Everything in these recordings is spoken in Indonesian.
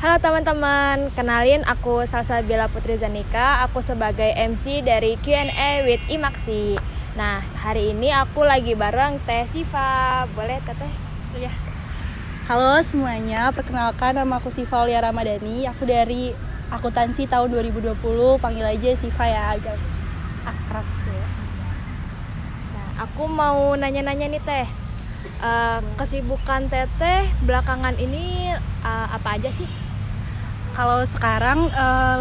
Halo teman-teman, kenalin aku Salsabila Putri Zanika. Aku sebagai MC dari Q&A with Imaksi. Nah, hari ini aku lagi bareng Teh Siva. Boleh Teteh? Ya. Halo semuanya, perkenalkan nama aku Siva Aulia Ramadhani. Aku dari akuntansi tahun 2020, panggil aja Siva ya, agak akrab ya. Nah, aku mau nanya-nanya nih Teh. Kesibukan Teteh belakangan ini apa aja sih? Kalau sekarang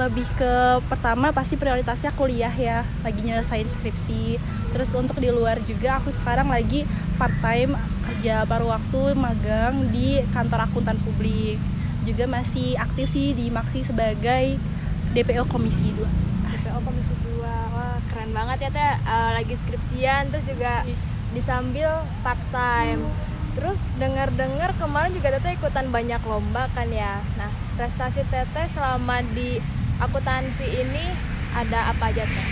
lebih ke pertama pasti prioritasnya kuliah ya, lagi nyelesain skripsi. Terus untuk di luar juga aku sekarang lagi part time kerja paruh waktu magang di kantor akuntan publik. Juga masih aktif sih di Maksi sebagai DPO Komisi 2. DPO Komisi 2, wah keren banget ya Teh. Lagi skripsian terus juga disambil part time. Terus dengar-dengar kemarin juga Teteh ikutan banyak lomba kan ya. Nah, prestasi Teteh selama di akuntansi ini ada apa aja Teh?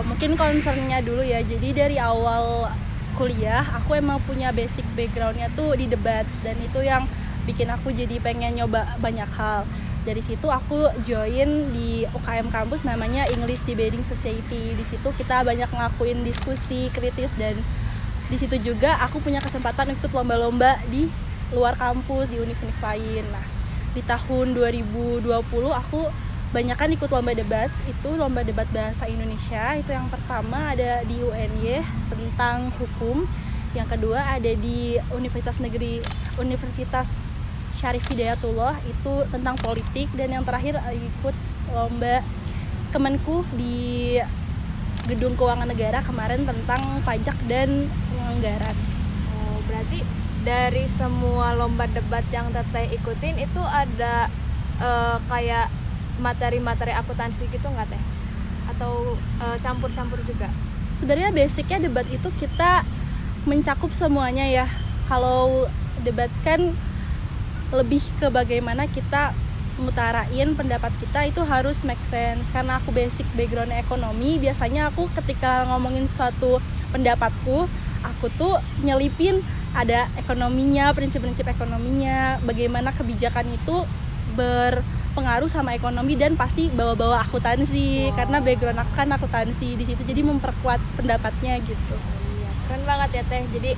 Mungkin concernnya dulu ya. Jadi dari awal kuliah aku emang punya basic backgroundnya tuh di debat, dan itu yang bikin aku jadi pengen nyoba banyak hal. Dari situ aku join di UKM kampus namanya English Debating Society. Di situ kita banyak ngelakuin diskusi kritis, dan di situ juga aku punya kesempatan ikut lomba-lomba di luar kampus di univ-univ lain. Nah, di tahun 2020 aku banyakan ikut lomba debat. Itu lomba debat bahasa Indonesia. Itu yang pertama ada di UNY tentang hukum. Yang kedua ada di Universitas Syarif Hidayatullah itu tentang politik, dan yang terakhir ikut lomba Kemenku di Gedung Keuangan Negara kemarin tentang pajak dan penganggaran. Oh, berarti dari semua lomba debat yang Teteh ikutin itu ada kayak materi-materi akuntansi gitu nggak Teh? Atau campur-campur juga? Sebenarnya basicnya debat itu kita mencakup semuanya ya. Kalau debat kan lebih ke bagaimana kita ngutarain pendapat kita itu harus make sense. Karena aku basic background ekonomi, biasanya aku ketika ngomongin suatu pendapatku, aku tuh nyelipin ada ekonominya, prinsip-prinsip ekonominya, bagaimana kebijakan itu berpengaruh sama ekonomi, dan pasti bawa-bawa akuntansi. Karena background aku kan akuntansi di situ, jadi memperkuat pendapatnya gitu. Iya, keren banget ya Teh. Jadi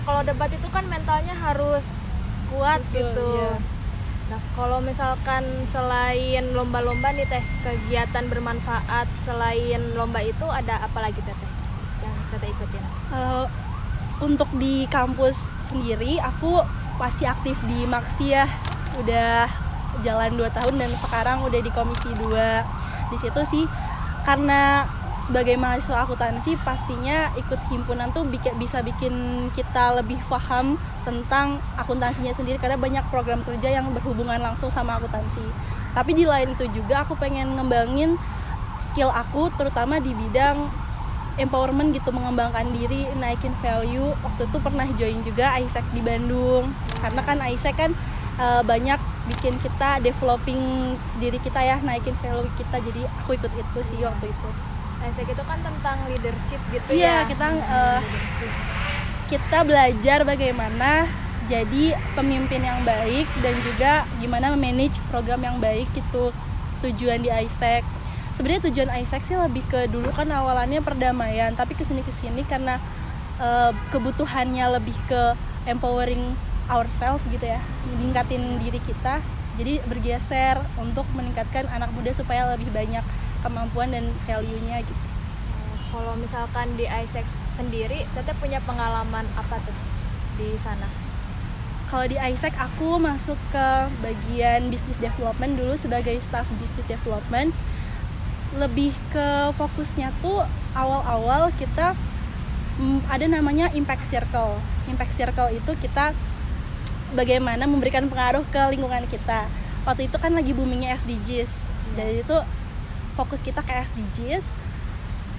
kalau debat itu kan mentalnya harus kuat. Betul, gitu. Iya. Nah, kalau misalkan selain lomba-lomba nih Teh, kegiatan bermanfaat selain lomba itu ada apa lagi Teh yang Teteh ikutin? Untuk di kampus sendiri aku masih aktif di Maksi ya. Udah jalan 2 tahun dan sekarang udah di Komisi 2. Di situ sih karena sebagai mahasiswa akuntansi pastinya ikut himpunan tuh bisa bikin kita lebih paham tentang akuntansinya sendiri, karena banyak program kerja yang berhubungan langsung sama akuntansi. Tapi di lain itu juga aku pengen ngembangin skill aku, terutama di bidang empowerment gitu, mengembangkan diri, naikin value. Waktu itu pernah join juga AIESEC di Bandung, karena kan AIESEC kan banyak bikin kita developing diri kita ya, naikin value kita. Jadi aku ikut itu sih waktu itu. AIESEC itu kan tentang leadership gitu ya. Iya, kita belajar bagaimana jadi pemimpin yang baik, dan juga gimana memanage program yang baik gitu. Tujuan di AIESEC. Sebenarnya tujuan AIESEC sih lebih ke dulu kan awalannya perdamaian, tapi kesini karena kebutuhannya lebih ke empowering ourselves gitu ya, meningkatin diri kita. Jadi bergeser untuk meningkatkan anak muda supaya lebih banyak kemampuan dan value-nya gitu. Kalau misalkan di AIESEC sendiri, Teteh punya pengalaman apa tuh di sana? Kalau di AIESEC aku masuk ke bagian business development dulu sebagai staff business development. Lebih ke fokusnya tuh awal-awal kita ada namanya impact circle. Impact circle itu kita bagaimana memberikan pengaruh ke lingkungan kita. Waktu itu kan lagi boomingnya SDGs. Jadi itu fokus kita ke SDGs.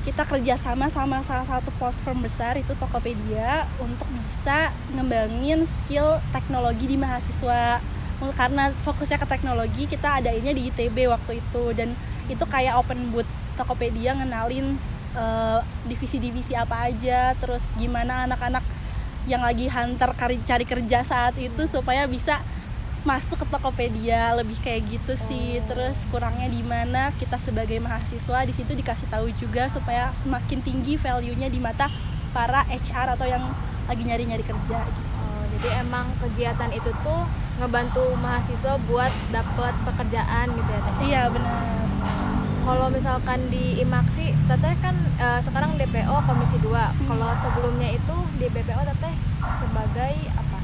Kita kerjasama sama salah satu platform besar itu Tokopedia untuk bisa ngembangin skill teknologi di mahasiswa. Karena fokusnya ke teknologi, kita adainnya di ITB waktu itu, dan itu kayak open booth Tokopedia ngenalin divisi-divisi apa aja, terus gimana anak-anak yang lagi hunter cari kerja saat itu supaya bisa masuk ke Tokopedia, lebih kayak gitu sih. Terus kurangnya di mana kita sebagai mahasiswa di situ dikasih tahu juga supaya semakin tinggi value-nya di mata para HR atau yang lagi nyari-nyari kerja gitu. Jadi emang kegiatan itu tuh ngebantu mahasiswa buat dapet pekerjaan gitu ya Teh? Iya benar. Kalau misalkan di IMAKSI, Teteh kan sekarang DPO Komisi 2. Kalau sebelumnya itu di BPO Teteh sebagai apa?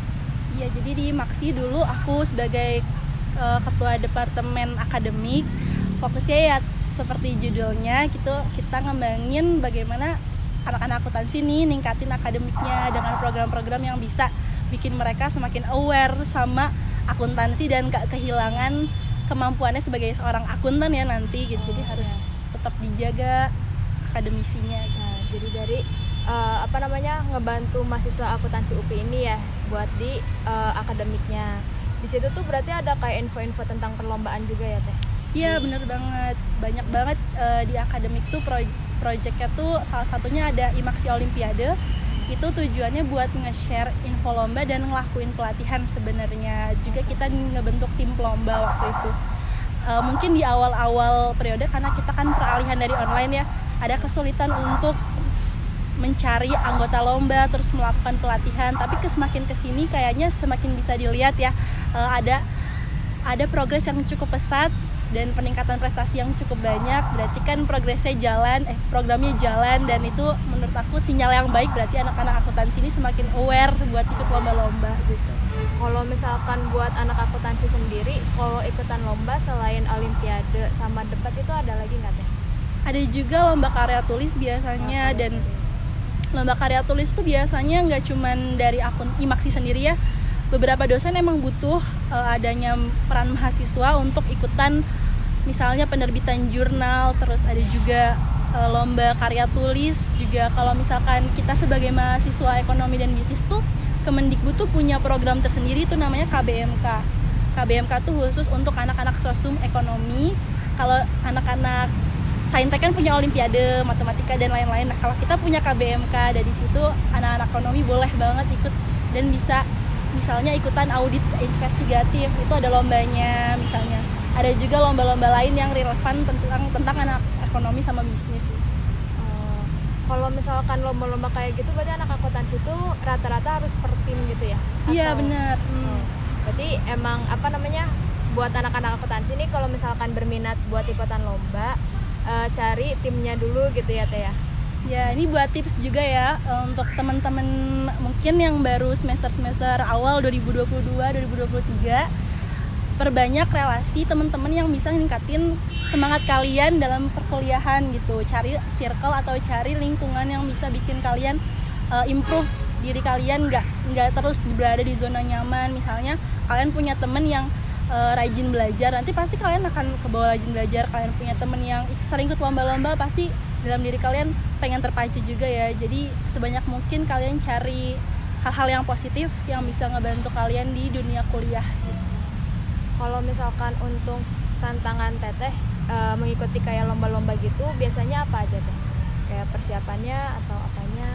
Iya, jadi di IMAKSI dulu aku sebagai ketua departemen akademik. Fokusnya ya seperti judulnya gitu, kita ngembangin bagaimana anak-anak akuntansi nih ningkatin akademiknya dengan program-program yang bisa bikin mereka semakin aware sama akuntansi dan gak kehilangan kemampuannya sebagai seorang akuntan ya nanti gitu. Jadi harus tetap dijaga akademisinya. Nah, jadi dari ngebantu mahasiswa akuntansi UPI ini ya buat di akademiknya. Di situ tuh berarti ada kayak info-info tentang perlombaan juga ya Teh? Iya bener banget, banyak banget di akademik tuh projectnya tuh salah satunya ada IMAKSI Olimpiade. Itu tujuannya buat nge-share info lomba dan ngelakuin pelatihan sebenarnya. Juga kita ngebentuk tim lomba waktu itu. Mungkin di awal-awal periode karena kita kan peralihan dari online ya, ada kesulitan untuk mencari anggota lomba terus melakukan pelatihan. Tapi semakin kesini kayaknya semakin bisa dilihat ya, ada progres yang cukup pesat dan peningkatan prestasi yang cukup banyak. Berarti kan programnya jalan, dan itu menurut aku sinyal yang baik. Berarti anak-anak akuntansi ini semakin aware buat ikut lomba-lomba gitu. Kalau misalkan buat anak akuntansi sendiri, kalau ikutan lomba selain olimpiade sama debat itu ada lagi nggak Teh? Ada juga lomba karya tulis biasanya, dan lomba karya tulis tuh biasanya nggak cuman dari akun IMAKSI sendiri ya. Beberapa dosen emang butuh adanya peran mahasiswa untuk ikutan misalnya penerbitan jurnal, terus ada juga lomba karya tulis juga. Kalau misalkan kita sebagai mahasiswa ekonomi dan bisnis tuh Kemendikbud tuh punya program tersendiri tuh namanya KBMK. KBMK tuh khusus untuk anak-anak sosum ekonomi. Kalau anak-anak Saintek kan punya olimpiade, matematika dan lain-lain. Nah, kalau kita punya KBMK, dari situ anak-anak ekonomi boleh banget ikut dan bisa misalnya ikutan audit investigatif, itu ada lombanya misalnya. Ada juga lomba-lomba lain yang relevan tentang anak ekonomi sama bisnis. Kalau misalkan lomba-lomba kayak gitu berarti anak akuntansi itu rata-rata harus per tim gitu ya? Iya benar. Berarti emang buat anak-anak akuntansi ini kalau misalkan berminat buat ikutan lomba, cari timnya dulu gitu ya Teh ya? Ya, ini buat tips juga ya untuk teman-teman mungkin yang baru semester awal 2022-2023. Perbanyak relasi teman-teman yang bisa ningkatin semangat kalian dalam perkuliahan gitu. Cari circle atau cari lingkungan yang bisa bikin kalian improve diri kalian, nggak terus berada di zona nyaman. Misalnya kalian punya teman yang rajin belajar, nanti pasti kalian akan kebawa rajin belajar. Kalian punya teman yang sering ikut lomba-lomba, pasti dalam diri kalian pengen terpacu juga ya. Jadi sebanyak mungkin kalian cari hal-hal yang positif yang bisa ngebantu kalian di dunia kuliah gitu. Kalau misalkan untuk tantangan Teteh mengikuti kayak lomba-lomba gitu, biasanya apa aja Teh? Kayak persiapannya atau apanya?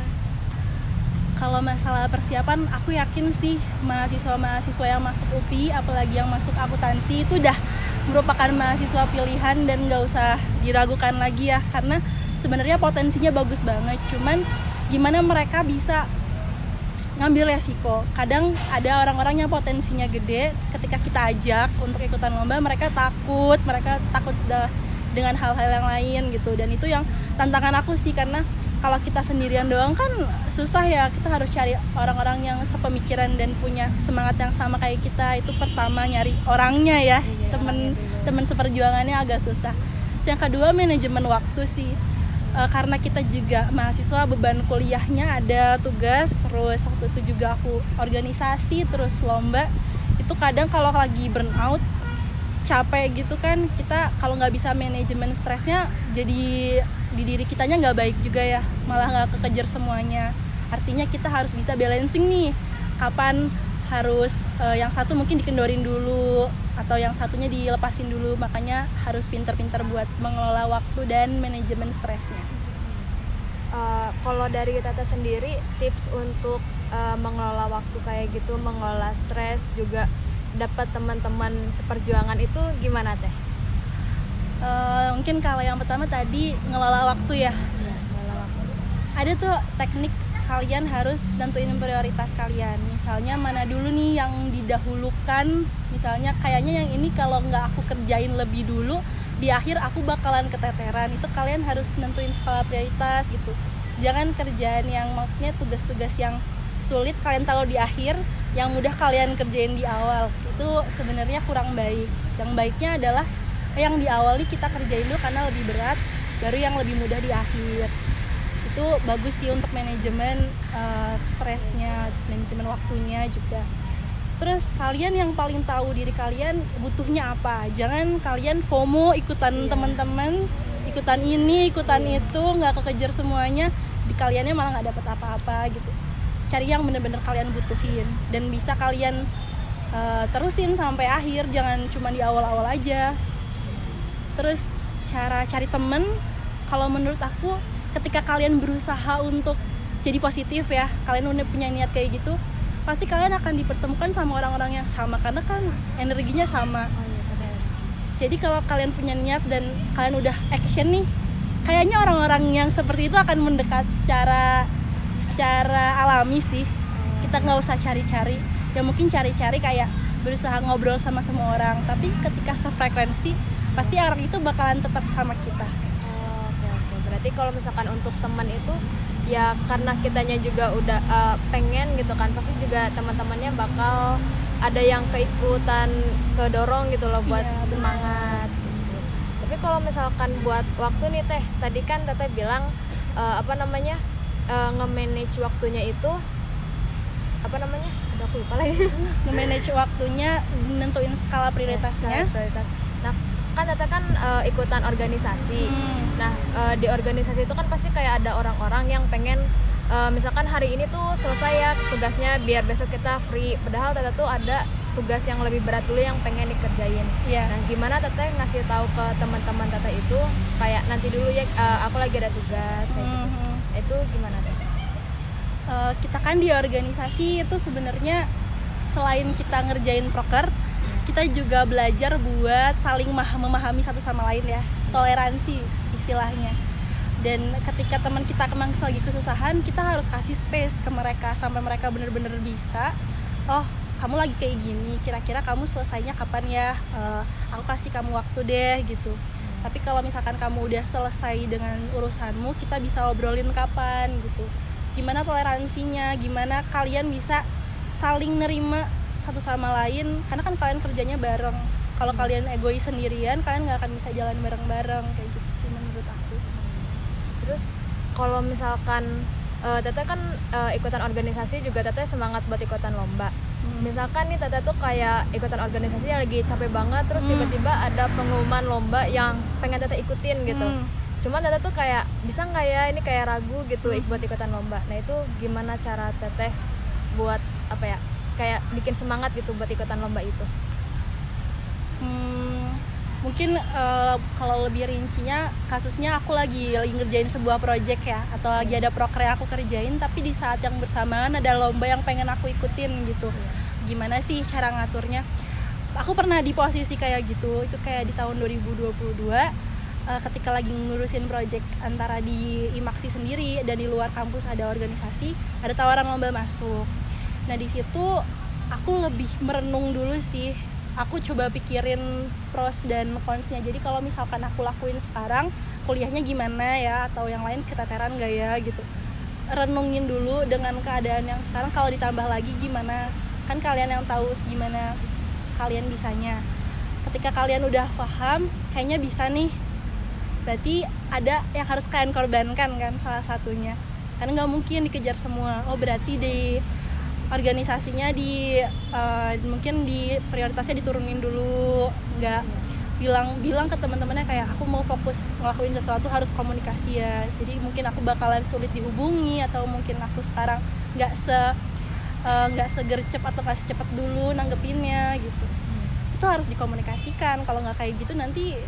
Kalau masalah persiapan, aku yakin sih mahasiswa-mahasiswa yang masuk UPI, apalagi yang masuk akuntansi, itu udah merupakan mahasiswa pilihan dan gak usah diragukan lagi ya. Karena sebenarnya potensinya bagus banget, cuman gimana mereka bisa ngambil resiko. Kadang ada orang-orang yang potensinya gede, ketika kita ajak untuk ikutan lomba, mereka takut dengan hal-hal yang lain gitu. Dan itu yang tantangan aku sih, karena kalau kita sendirian doang kan susah ya. Kita harus cari orang-orang yang sepemikiran dan punya semangat yang sama kayak kita. Itu pertama, nyari orangnya ya, teman seperjuangannya agak susah. Yang kedua, manajemen waktu sih. Karena kita juga mahasiswa, beban kuliahnya ada tugas, terus waktu itu juga aku organisasi, terus lomba. Itu kadang kalau lagi burnout, capek gitu kan, kita kalau nggak bisa manajemen stresnya, jadi di diri kitanya nggak baik juga ya, malah nggak kekejar semuanya. Artinya kita harus bisa balancing nih, kapan harus yang satu mungkin dikendorin dulu atau yang satunya dilepasin dulu. Makanya harus pintar-pintar buat mengelola waktu dan manajemen stresnya. Kalau dari Tata sendiri, tips untuk mengelola waktu kayak gitu, mengelola stres juga dapat teman-teman seperjuangan itu gimana teh? Mungkin kalau yang pertama tadi ngelola waktu ya. Ya, ngelola waktu. Ada tuh teknik kalian harus nentuin prioritas kalian. Misalnya mana dulu nih yang didahulukan. Misalnya kayaknya yang ini kalau nggak aku kerjain lebih dulu, di akhir aku bakalan keteteran. Itu kalian harus nentuin skala prioritas gitu. Jangan kerjaan yang maksudnya tugas-tugas yang sulit kalian taruh di akhir, yang mudah kalian kerjain di awal. Itu sebenarnya kurang baik. Yang baiknya adalah yang di awal nih kita kerjain dulu karena lebih berat, baru yang lebih mudah di akhir. Itu bagus sih untuk manajemen stresnya, manajemen waktunya juga. Terus kalian yang paling tahu diri kalian butuhnya apa. Jangan kalian FOMO ikutan teman-teman, ikutan ini, ikutan itu, nggak kekejar semuanya. Di kaliannya malah nggak dapat apa-apa gitu. Cari yang benar-benar kalian butuhin dan bisa kalian terusin sampai akhir. Jangan cuma di awal-awal aja. Terus cara cari temen, kalau menurut aku ketika kalian berusaha untuk jadi positif ya, kalian udah punya niat kayak gitu, pasti kalian akan dipertemukan sama orang-orang yang sama karena kan energinya sama. Jadi kalau kalian punya niat dan kalian udah action nih, kayaknya orang-orang yang seperti itu akan mendekat secara alami sih. Kita nggak usah cari-cari, ya mungkin cari-cari kayak berusaha ngobrol sama semua orang, tapi ketika sefrekuensi pasti orang itu bakalan tetap sama kita. Oke. Berarti kalau misalkan untuk teman itu ya karena kitanya juga udah pengen gitu kan, pasti juga teman-temannya bakal ada yang keikutan kedorong gitu loh buat semangat gitu. Tapi kalau misalkan buat waktu nih teh, tadi kan teteh bilang nge-manage waktunya itu udah aku lupa lagi. Nge-manage waktunya, nentuin skala prioritasnya. Nah, kan teteh kan ikutan organisasi. Nah, di organisasi itu kan pasti kayak ada orang-orang yang pengen misalkan hari ini tuh selesai ya tugasnya biar besok kita free. Padahal teteh tuh ada tugas yang lebih berat dulu yang pengen dikerjain. Nah, gimana teteh ngasih tahu ke teman-teman teteh itu kayak nanti dulu ya aku lagi ada tugas kayak gitu. Itu gimana teh? Kita kan di organisasi itu sebenarnya selain kita ngerjain proker, kita juga belajar buat saling memahami satu sama lain ya, toleransi istilahnya. Dan ketika teman kita lagi kesusahan, kita harus kasih space ke mereka sampai mereka benar-benar bisa. Oh, kamu lagi kayak gini, kira-kira kamu selesainya kapan ya? Aku kasih kamu waktu deh gitu. Tapi kalau misalkan kamu udah selesai dengan urusanmu, kita bisa obrolin kapan gitu. Gimana toleransinya, gimana kalian bisa saling nerima satu sama lain, karena kan kalian kerjanya bareng. Kalau kalian egois sendirian, kalian nggak akan bisa jalan bareng-bareng kayak gitu sih menurut aku. Terus kalau misalkan teteh kan ikutan organisasi juga teteh semangat buat ikutan lomba. Misalkan nih teteh tuh kayak ikutan organisasi lagi capek banget, terus tiba-tiba ada pengumuman lomba yang pengen teteh ikutin gitu. Cuman teteh tuh kayak bisa nggak ya, ini kayak ragu gitu buat ikutan lomba. Nah itu gimana cara teteh buat kayak bikin semangat gitu buat ikutan lomba itu? Mungkin kalau lebih rincinya, kasusnya aku lagi ngerjain sebuah project ya, atau lagi ada proker yang aku kerjain, tapi di saat yang bersamaan ada lomba yang pengen aku ikutin gitu. Gimana sih cara ngaturnya? Aku pernah di posisi kayak gitu, itu kayak di tahun 2022 ketika lagi ngurusin project antara di IMAKSI sendiri dan di luar kampus ada organisasi, ada tawaran lomba masuk. Nah di situ aku lebih merenung dulu sih. Aku coba pikirin pros dan cons-nya. Jadi kalau misalkan aku lakuin sekarang, kuliahnya gimana ya, atau yang lain keteteran gak ya gitu. Renungin dulu dengan keadaan yang sekarang, kalau ditambah lagi gimana. Kan kalian yang tahu gimana kalian bisanya. Ketika kalian udah paham, kayaknya bisa nih, berarti ada yang harus kalian korbankan kan, salah satunya. Karena gak mungkin dikejar semua. Oh berarti di organisasinya mungkin di prioritasnya diturunin dulu, nggak bilang ke teman-temannya kayak aku mau fokus ngelakuin sesuatu, harus komunikasi ya. Jadi mungkin aku bakalan sulit dihubungi, atau mungkin aku sekarang nggak segercep atau nggak secepat dulu nanggepinnya gitu. Itu harus dikomunikasikan. Kalau nggak kayak gitu nanti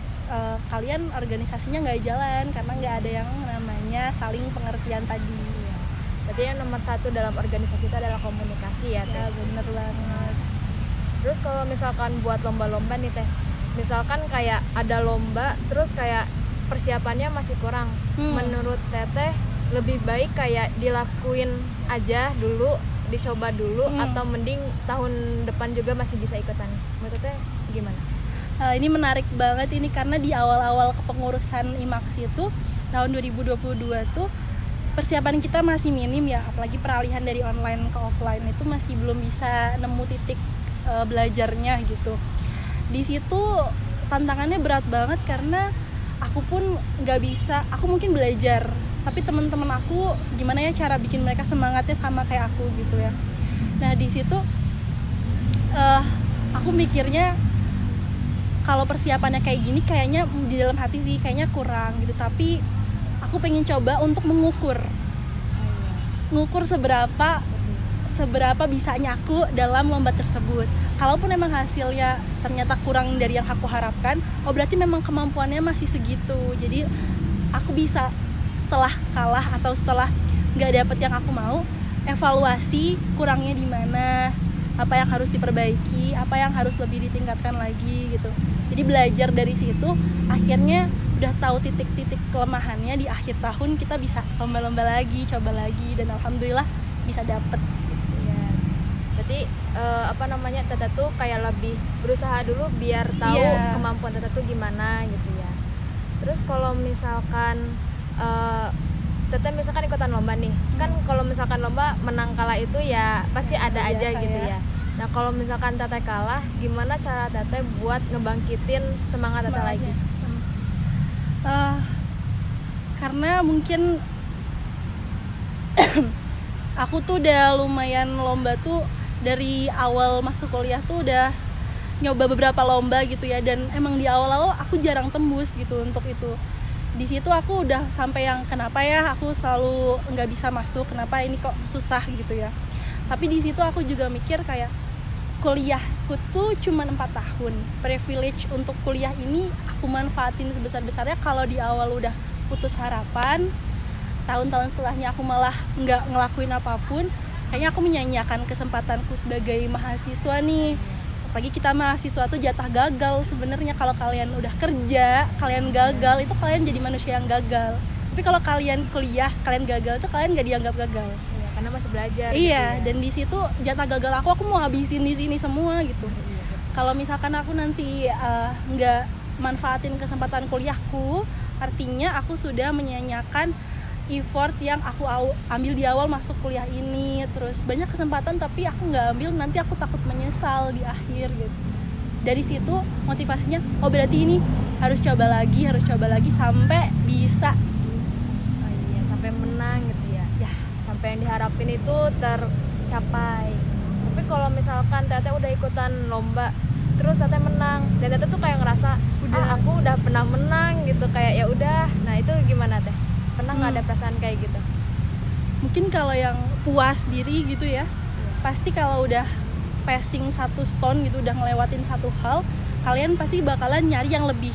kalian organisasinya nggak jalan karena nggak ada yang namanya saling pengertian tadi. Berarti yang nomor satu dalam organisasi itu adalah komunikasi ya. Ya bener banget. Terus kalau misalkan buat lomba-lomba nih Teh, misalkan kayak ada lomba terus kayak persiapannya masih kurang, menurut Teteh lebih baik kayak dilakuin aja dulu, dicoba dulu, atau mending tahun depan juga masih bisa ikutan? Menurut Teteh gimana? Ini menarik banget ini karena di awal-awal kepengurusan IMAKSI itu tahun 2022 tuh persiapan kita masih minim ya, apalagi peralihan dari online ke offline itu masih belum bisa nemu titik belajarnya gitu. Di situ tantangannya berat banget karena aku pun nggak bisa, aku mungkin belajar tapi teman-teman aku gimana ya cara bikin mereka semangatnya sama kayak aku gitu ya. Nah di situ aku mikirnya kalau persiapannya kayak gini kayaknya di dalam hati sih kayaknya kurang gitu, tapi aku pengen coba untuk mengukur seberapa bisanya aku dalam lomba tersebut. Kalaupun emang hasilnya ternyata kurang dari yang aku harapkan, oh berarti memang kemampuannya masih segitu. Jadi aku bisa setelah kalah atau setelah nggak dapet yang aku mau, evaluasi kurangnya di mana, apa yang harus diperbaiki, apa yang harus lebih ditingkatkan lagi gitu. Jadi belajar dari situ, akhirnya udah tahu titik-titik kelemahannya, di akhir tahun kita bisa lomba-lomba lagi, coba lagi, dan alhamdulillah bisa dapet gitu ya. Berarti Teteh tuh kayak lebih berusaha dulu biar tahu kemampuan Teteh tuh gimana gitu ya. Terus kalau misalkan Teteh misalkan ikutan lomba nih, kan kalau misalkan lomba menang kalah itu ya pasti ada aja gitu ya. Nah kalau misalkan Teteh kalah, gimana cara Teteh buat ngebangkitin semangat Teteh lagi? Karena mungkin aku tuh udah lumayan lomba tuh dari awal masuk kuliah tuh udah nyoba beberapa lomba gitu ya, dan emang di awal-awal aku jarang tembus gitu untuk itu. Di situ aku udah sampai yang kenapa ya aku selalu nggak bisa masuk, kenapa ini kok susah gitu ya. Tapi di situ aku juga mikir kayak kuliahku tuh cuma 4 tahun, privilege untuk kuliah ini aku manfaatin sebesar-besarnya. Kalau di awal udah putus harapan, tahun-tahun setelahnya aku malah nggak ngelakuin apapun, kayaknya aku menyanyiakan kesempatanku sebagai mahasiswa nih. Apalagi kita mahasiswa tuh jatah gagal sebenarnya. Kalau kalian udah kerja, kalian gagal, itu kalian jadi manusia yang gagal. Tapi kalau kalian kuliah, kalian gagal, itu kalian nggak dianggap gagal. Iya, karena masih belajar. Iya, gitu ya. Dan di situ jatah gagal aku mau habisin di sini semua gitu. Kalau misalkan aku nanti nggak manfaatin kesempatan kuliahku, artinya aku sudah menyanyiakan effort yang aku ambil di awal masuk kuliah ini. Terus banyak kesempatan tapi aku nggak ambil, nanti aku takut menyesal di akhir gitu. Dari situ motivasinya, oh berarti ini harus coba lagi sampai bisa. Oh iya, sampai menang gitu ya. Sampai yang diharapin itu tercapai. Tapi kalau misalkan Teteh udah ikutan lomba terus Teteh menang, dan Teteh tuh kayak ngerasa aku udah pernah menang gitu, kayak ya udah. Nah itu gimana Teh? Pernah nggak ada perasaan kayak gitu? Mungkin kalau yang puas diri gitu ya, pasti kalau udah passing satu stone gitu, udah ngelewatin satu hal, kalian pasti bakalan nyari yang lebih.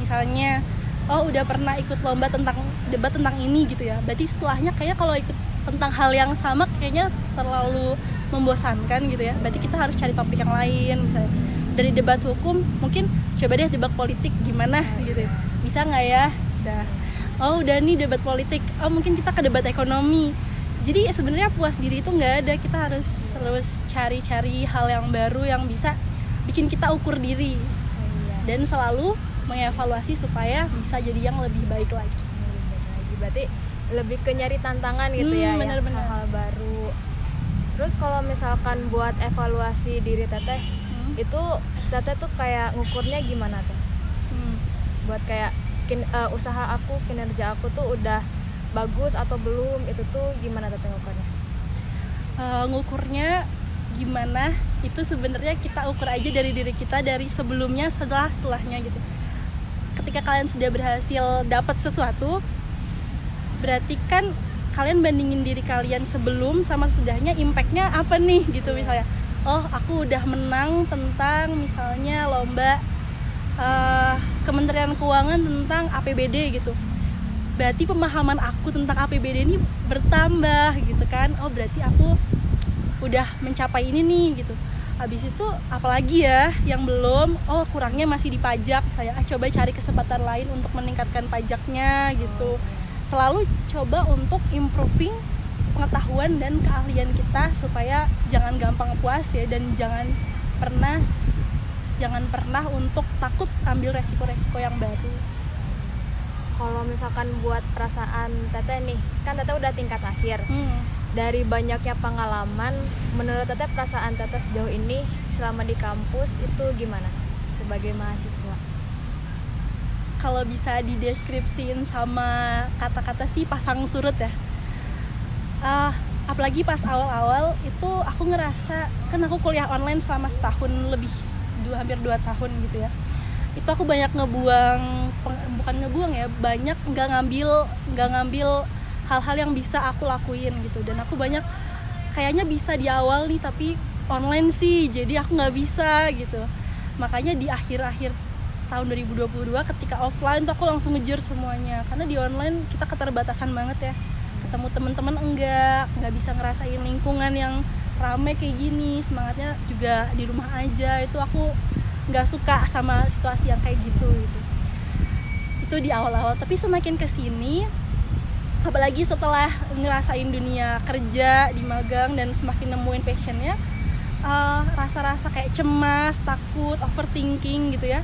Misalnya, oh udah pernah ikut lomba tentang debat tentang ini gitu ya, berarti setelahnya kayak kalau ikut tentang hal yang sama kayaknya terlalu membosankan gitu ya, berarti kita harus cari topik yang lain. Misalnya dari debat hukum, mungkin coba deh debat politik gimana gitu, bisa nggak ya? Udah nih debat politik, mungkin kita ke debat ekonomi. Jadi sebenarnya puas diri itu nggak ada, kita harus cari-cari hal yang baru yang bisa bikin kita ukur diri, dan selalu mengevaluasi supaya bisa jadi yang lebih baik lagi. Berarti lebih ke nyari tantangan gitu ya, bener-bener. Hal baru. Terus kalau misalkan buat evaluasi diri Teteh, itu Teteh tuh kayak ngukurnya gimana Teh? Buat kayak usaha aku, kinerja aku tuh udah bagus atau belum, itu tuh gimana Teteh ngukurnya? Ngukurnya gimana itu sebenarnya kita ukur aja dari diri kita, dari sebelumnya, setelahnya gitu. Ketika kalian sudah berhasil dapat sesuatu, berarti kan kalian bandingin diri kalian sebelum sama sesudahnya, impactnya apa nih gitu. Misalnya, oh aku udah menang tentang misalnya lomba Kementerian Keuangan tentang APBD gitu, berarti pemahaman aku tentang APBD ini bertambah gitu kan. Oh berarti aku udah mencapai ini nih gitu. Habis itu apalagi ya yang belum, oh kurangnya masih di pajak, saya coba cari kesempatan lain untuk meningkatkan pajaknya gitu. Selalu coba untuk improving pengetahuan dan keahlian kita supaya jangan gampang puas ya, dan jangan pernah untuk takut ambil resiko-resiko yang baru. Kalau misalkan buat perasaan Teteh nih, kan Teteh udah tingkat akhir. Dari banyaknya pengalaman, menurut Teteh perasaan Teteh sejauh ini selama di kampus itu gimana sebagai mahasiswa? Kalau bisa dideskripsiin sama kata-kata sih pasang surut ya. Apalagi pas awal-awal itu aku ngerasa, kan aku kuliah online selama setahun lebih, hampir 2 tahun gitu ya. Itu aku banyak banyak nggak ngambil hal-hal yang bisa aku lakuin gitu. Dan aku banyak kayaknya bisa di awal nih, tapi online sih jadi aku nggak bisa gitu. Makanya di akhir-akhir tahun 2022 ketika offline tuh aku langsung ngejar semuanya, karena di online kita keterbatasan banget ya, ketemu teman-teman nggak bisa ngerasain lingkungan yang ramai kayak gini, semangatnya juga di rumah aja. Itu aku nggak suka sama situasi yang kayak gitu. Itu di awal-awal, tapi semakin kesini, apalagi setelah ngerasain dunia kerja di magang dan semakin nemuin passionnya, rasa-rasa kayak cemas, takut, overthinking gitu ya,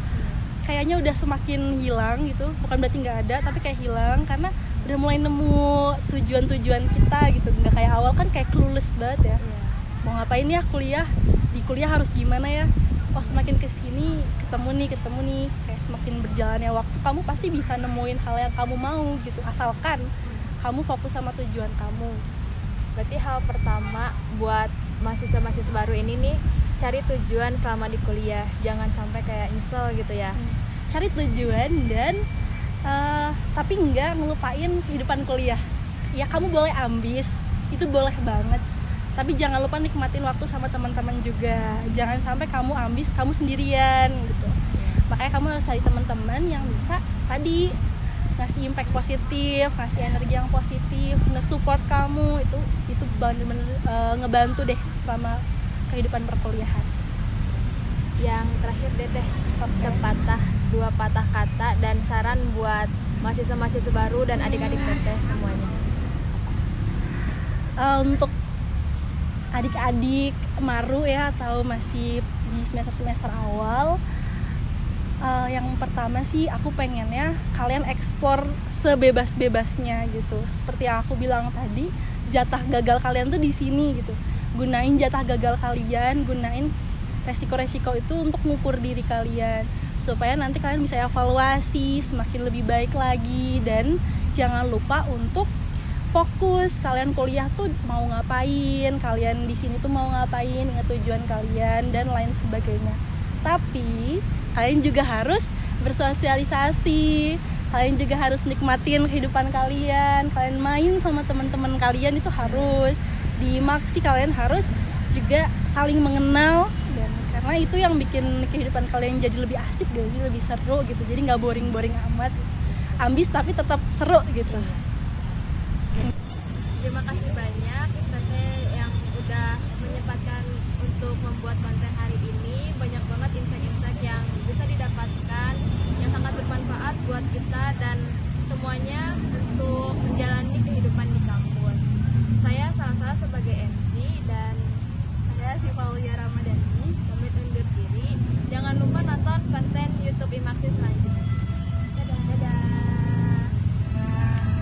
kayaknya udah semakin hilang gitu. Bukan berarti nggak ada, tapi kayak hilang karena udah mulai nemu tujuan-tujuan kita gitu. Nggak kayak awal kan kayak clueless banget ya, mau ngapain ya di kuliah harus gimana ya. Oh semakin kesini ketemu nih, kayak semakin berjalannya waktu kamu pasti bisa nemuin hal yang kamu mau gitu, asalkan kamu fokus sama tujuan kamu. Berarti hal pertama buat mahasiswa baru ini nih, cari tujuan selama di kuliah, jangan sampai kayak nyesel gitu ya. Cari tujuan dan tapi nggak ngelupain kehidupan kuliah. Ya kamu boleh ambis, itu boleh banget, tapi jangan lupa nikmatin waktu sama teman-teman juga. Jangan sampai kamu ambis, kamu sendirian gitu. Makanya kamu harus cari teman-teman yang bisa tadi ngasih impact positif, ngasih energi yang positif, nge-support kamu. Itu bener-bener ngebantu deh selama kehidupan perkuliahan. Yang terakhir deh Teh, sepatah 2 patah kata dan saran buat mahasiswa baru dan adik-adik Teteh semuanya. Untuk adik-adik maru ya, atau masih di semester awal, yang pertama sih aku pengennya kalian eksplor sebebas-bebasnya gitu. Seperti yang aku bilang tadi, jatah gagal kalian tuh di sini gitu. Gunain jatah gagal kalian, gunain resiko-resiko itu untuk ngukur diri kalian, supaya nanti kalian bisa evaluasi semakin lebih baik lagi. Dan jangan lupa untuk fokus, kalian kuliah tuh mau ngapain, kalian di sini tuh mau ngapain, ingat tujuan kalian dan lain sebagainya. Tapi kalian juga harus bersosialisasi, kalian juga harus nikmatin kehidupan kalian main sama teman-teman kalian itu harus dimaksi. Kalian harus juga saling mengenal, dan karena itu yang bikin kehidupan kalian jadi lebih asik gak sih, lebih seru gitu. Jadi nggak boring amat, ambis tapi tetap seru gitu. Terima kasih banyak Teteh yang udah menyempatkan untuk membuat konten hari